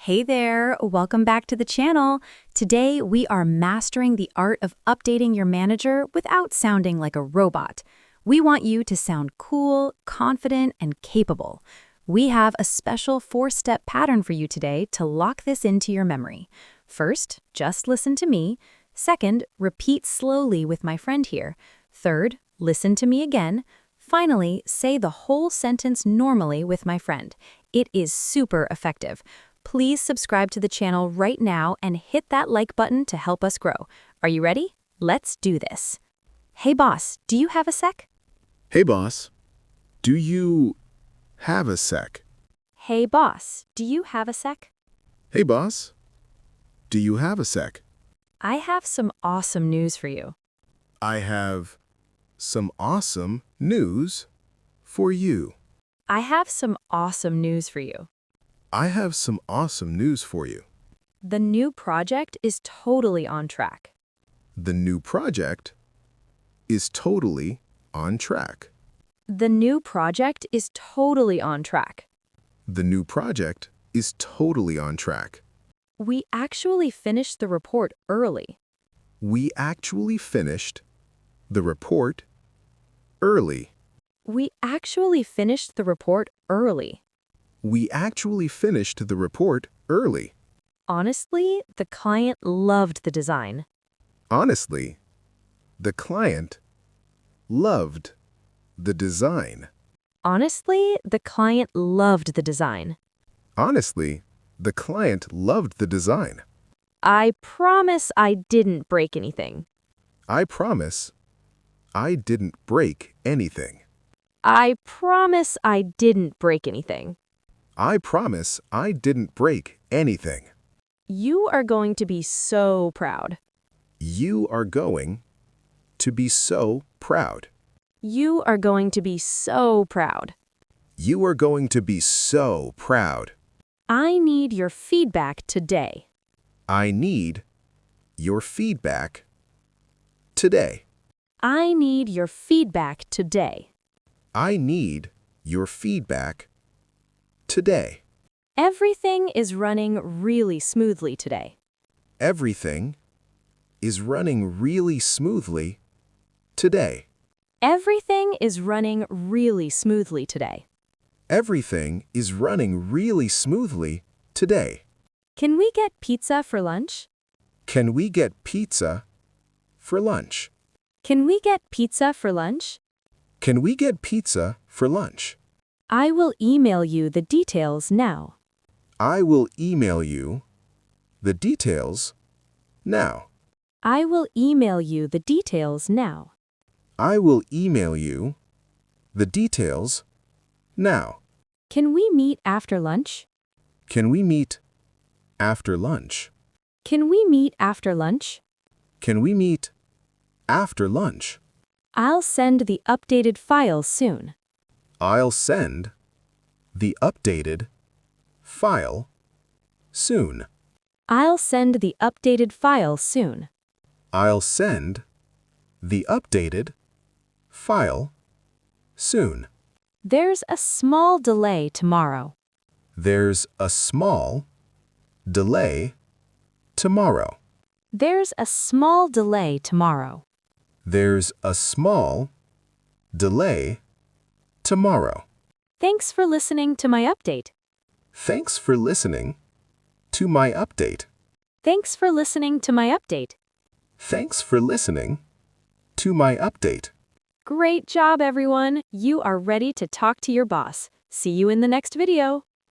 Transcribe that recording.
Hey there, welcome back to the channel. Today we are mastering the art of updating your manager without sounding like a robot. We want you to sound cool, confident, and capable. We have a special 4-step pattern for you today to lock this into your memory. First, just listen to me. Second, repeat slowly with my friend here. Third, listen to me again. Finally, say the whole sentence normally with my friend. It is super effective. Please subscribe to the channel right now and hit that like button to help us grow. Are you ready? Let's do this. Hey boss, do you have a sec? Hey boss, do you have a sec? Hey boss, do you have a sec? Hey boss, do you have a sec? I have some awesome news for you. I have some awesome news for you. I have some awesome news for you. I have some awesome news for you. The new project is totally on track. The new project is totally on track. The new project is totally on track. The new project is totally on track. We actually finished the report early. We actually finished the report early. We actually finished the report early. We actually finished the report early. Honestly, the client loved the design. Honestly, the client loved the design. Honestly, the client loved the design. Honestly, the client loved the design. I promise I didn't break anything. I promise I didn't break anything. I promise I didn't break anything. I promise I didn't break anything. You are going to be so proud. You are going to be so proud. You are going to be so proud. You are going to be so proud. I need your feedback today. I need your feedback today. I need your feedback today. I need your feedback today. Everything is running really smoothly today. Everything is running really smoothly today. Everything is running really smoothly today. Everything is running really smoothly today. Can we get pizza for lunch? Can we get pizza for lunch? Can we get pizza for lunch? Can we get pizza for lunch? I will email you the details now. I will email you the details now. I will email you the details now. I will email you the details now. Can we meet after lunch? Can we meet after lunch? Can we meet after lunch? Can we meet after lunch? I'll send the updated file soon. I'll send the updated file soon. I'll send the updated file soon. I'll send the updated file soon. There's a small delay tomorrow. There's a small delay tomorrow. There's a small delay tomorrow. There's a small delay tomorrow. Thanks for listening to my update. Thanks for listening to my update. Thanks for listening to my update. Thanks for listening to my update. Great job, everyone. You are ready to talk to your boss. See you in the next video.